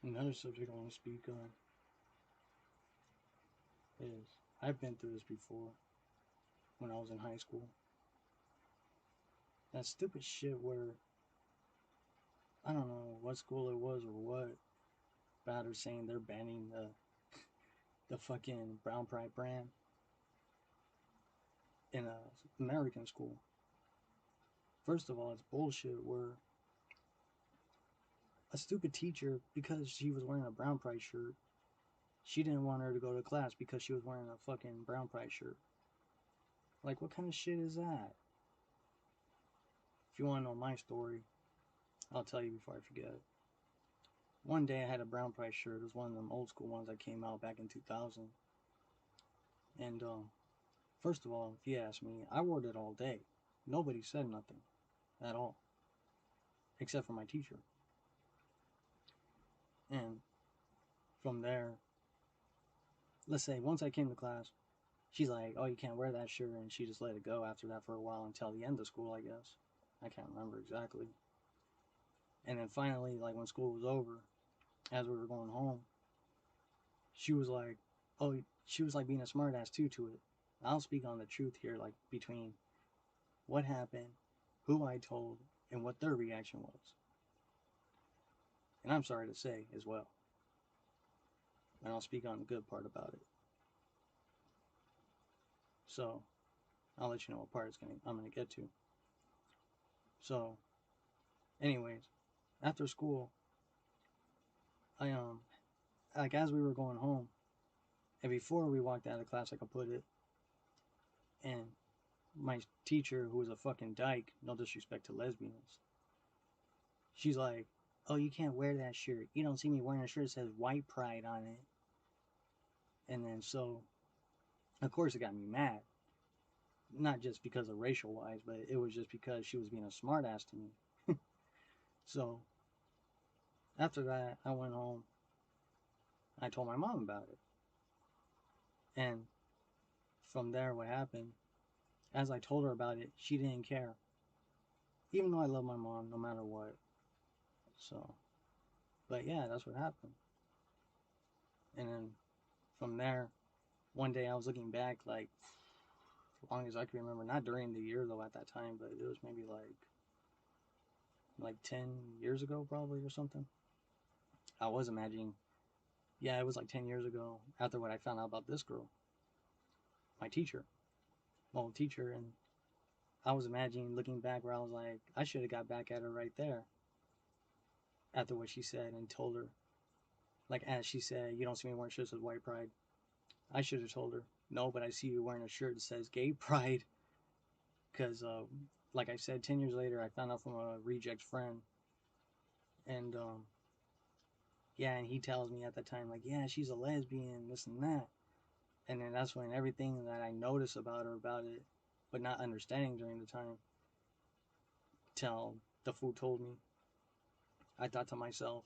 Another subject I want to speak on is I've been through this before when I was in high school. That stupid shit where I don't know what school it was or what, about her saying they're banning the fucking Brown Pride brand in a American school. First of all, it's bullshit where a stupid teacher, because she was wearing a Brown Pride shirt, she didn't want her to go to class because she was wearing a fucking Brown Pride shirt. Like, what kind of shit is that? If you want to know my story, I'll tell you before I forget. One day I had a Brown Pride shirt. It was one of them old school ones that came out back in 2000. And first of all, if you ask me, I wore it all day. Nobody said nothing at all, except for my teacher. And from there, let's say once I came to class, she's like, "Oh, you can't wear that shirt," and she just let it go after that for a while until the end of school, I guess. I can't remember exactly. And then finally, like when school was over, as we were going home, she was like, "Oh," she was like being a smartass too to it. I'll speak on the truth here, like between what happened, who I told, and what their reaction was. And I'm sorry to say as well. And I'll speak on the good part about it. So I'll let you know what part I'm gonna get to. So, anyways, after school, I like as we were going home, and before we walked out of class, like I put it, and my teacher, who was a fucking dyke, no disrespect to lesbians, she's like, "Oh, you can't wear that shirt. You don't see me wearing a shirt that says white pride on it." And then so, of course, it got me mad. Not just because of racial wise, but it was just because she was being a smartass to me. So after that, I went home. I told my mom about it. And from there, what happened, as I told her about it, she didn't care. Even though I love my mom no matter what. So, but yeah, that's what happened. And then from there, one day I was looking back, like, as long as I can remember, not during the year though at that time, but it was maybe like 10 years ago, probably, or something. I was imagining, yeah, it was like 10 years ago after what I found out about this girl, my teacher, my old teacher. And I was imagining looking back where I was like, I should have got back at her right there after what she said and told her, like, as she said, "You don't see me wearing shirts with white pride." I should have told her, "No, but I see you wearing a shirt that says gay pride." Because, like I said, 10 years later, I found out from a reject friend. And, yeah, and he tells me at the time, like, "Yeah, she's a lesbian, this and that." And then that's when everything that I noticed about her, about it, but not understanding during the time, till the fool told me, I thought to myself,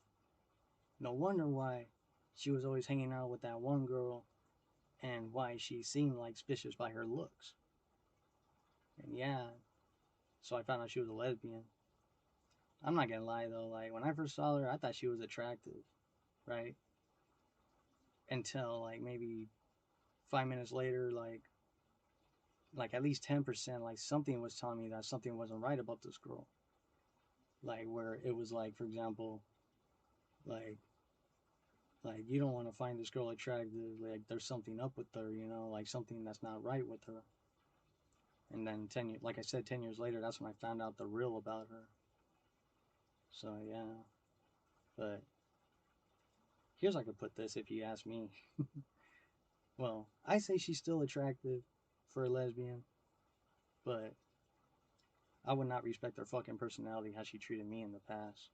no wonder why she was always hanging out with that one girl and why she seemed like suspicious by her looks. And yeah, so I found out she was a lesbian. I'm not gonna lie though, like when I first saw her, I thought she was attractive, right? Until like maybe 5 minutes later, like at least 10%, like something was telling me that something wasn't right about this girl. Like where it was like, for example, like like you don't want to find this girl attractive, like there's something up with her, like something that's not right with her. And then 10 years, like I said, 10 years later, that's when I found out the real about her. So yeah, but here's how I could put this if you ask me. Well, I say she's still attractive for a lesbian, but I would not respect her fucking personality how she treated me in the past.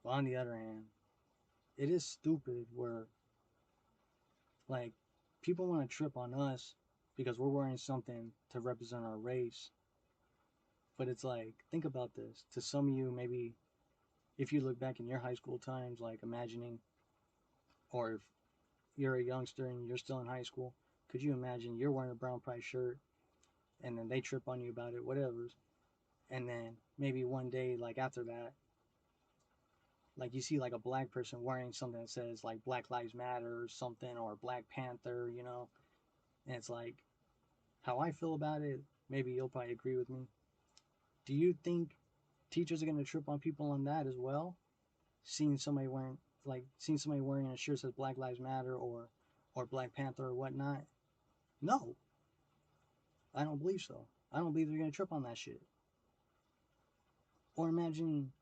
But on the other hand, it is stupid where like people want to trip on us because we're wearing something to represent our race. But it's like, think about this. To some of you, maybe if you look back in your high school times, like imagining, or if you're a youngster and you're still in high school, could you imagine you're wearing a brown pride shirt and then they trip on you about it, whatever. And then maybe one day, like after that, Like you see like a black person wearing something that says like Black Lives Matter or something, or Black Panther, you know, and it's like how I feel about it. Maybe you'll probably agree with me. Do you think teachers are gonna trip on people on that as well? Seeing somebody wearing a shirt that says Black Lives Matter or Black Panther or whatnot? No, I don't believe so. I don't believe they're gonna trip on that shit. Or imagining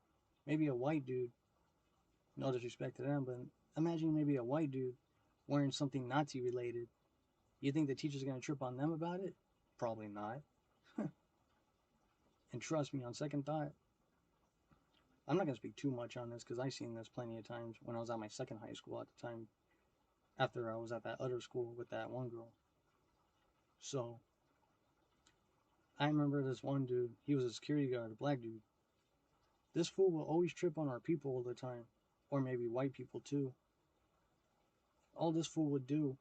maybe a white dude, no disrespect to them, but imagine maybe a white dude wearing something Nazi related. You think the teacher's gonna trip on them about it? Probably not. And trust me, on second thought, I'm not gonna speak too much on this because I've seen this plenty of times when I was at my second high school at the time, after I was at that other school with that one girl. So I remember this one dude, he was a security guard, a black dude. This fool will always trip on our people all the time, or maybe white people too. All this fool would do,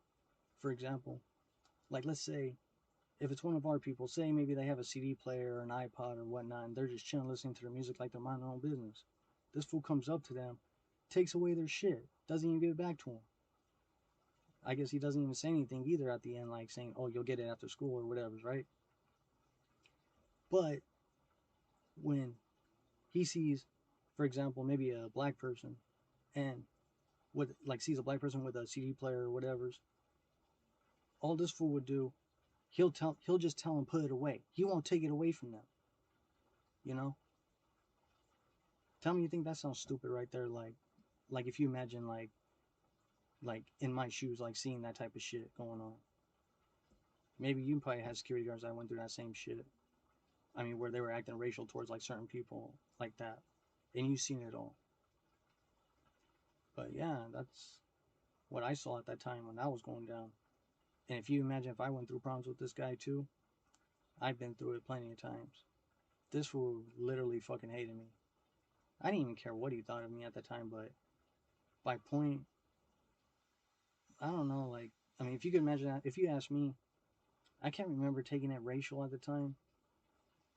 for example, like let's say if it's one of our people, say maybe they have a CD player or an iPod or whatnot, and they're just chilling listening to their music like they're minding their own business. This fool comes up to them, takes away their shit, doesn't even give it back to them. I guess he doesn't even say anything either at the end, like saying, "Oh, you'll get it after school" or whatever, right? But when he sees, for example, maybe a black person, and with like sees a black person with a CD player or whatever's, all this fool would do, he'll just tell him put it away. He won't take it away from them. You know? Tell me you think that sounds stupid right there. Like if you imagine like in my shoes, like seeing that type of shit going on. Maybe you probably had security guards that went through that same shit. I mean, where they were acting racial towards like certain people like that, and you've seen it all. But yeah, that's what I saw at that time when that was going down. And if you imagine if I went through problems with this guy too, I've been through it plenty of times. This fool literally fucking hated me. I didn't even care what he thought of me at the time, but by point, I don't know, like, I mean, if you could imagine that, if you ask me, I can't remember taking it racial at the time,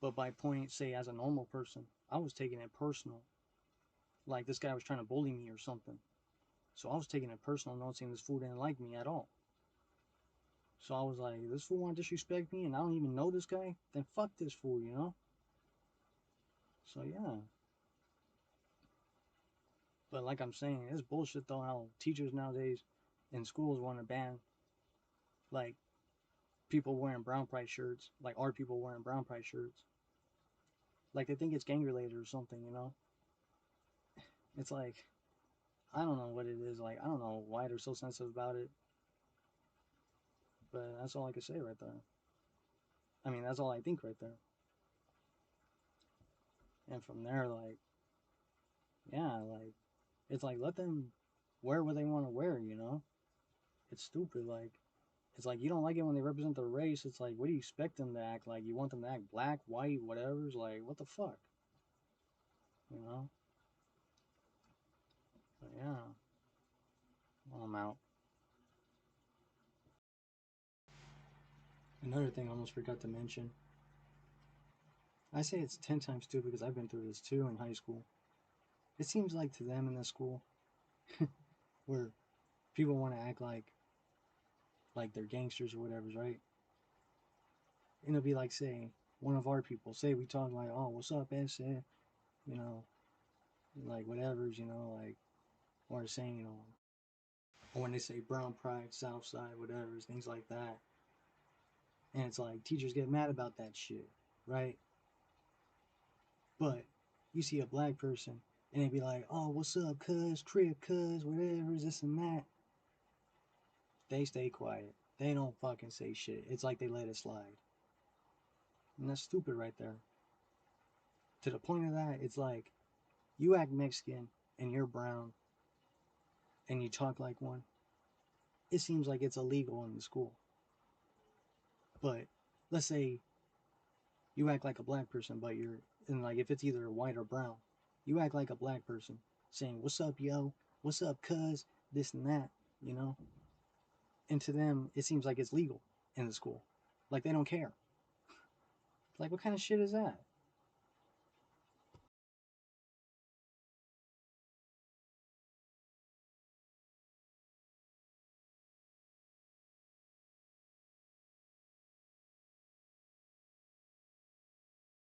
but by point, say, as a normal person, I was taking it personal. Like, this guy was trying to bully me or something. So I was taking it personal, noticing this fool didn't like me at all. So I was like, this fool want to disrespect me and I don't even know this guy? Then fuck this fool, you know? So yeah. But like I'm saying, it's bullshit though how teachers nowadays in schools want to ban like people wearing brown price shirts, like our people wearing brown price shirts. Like they think it's gang related or something, you know? It's like I don't know what it is. Like I don't know why they're so sensitive about it, but that's all I can say right there. I mean, that's all I think right there. And from there, like, yeah, like it's like let them wear what they want to wear, you know? It's stupid. Like it's like you don't like it when they represent their race. It's like what do you expect them to act like? You want them to act black, white, whatever. It's like what the fuck, you know? But yeah, well, I'm out. Another thing I almost forgot to mention. I say it's 10 times stupid because I've been through this too in high school. It seems like to them in the school where people want to act like they're gangsters or whatever, right? And it'll be like say one of our people say we talk like, oh, what's up, S? You know, like whatever's, you know, like or saying, you know, or when they say brown pride, south side, whatever, things like that. And it's like teachers get mad about that shit, right? But you see a black person and they be like, oh, what's up, cuz, crib, cuz, whatever, this and that. They stay quiet. They don't fucking say shit. It's like they let it slide. And that's stupid right there. To the point of that, it's like you act Mexican and you're brown and you talk like one. It seems like it's illegal in the school. But let's say you act like a black person, but you're and like if it's either white or brown, you act like a black person, saying "What's up, yo? What's up, cuz?" This and that, you know. And to them, it seems like it's legal in the school, like they don't care. Like what kind of shit is that?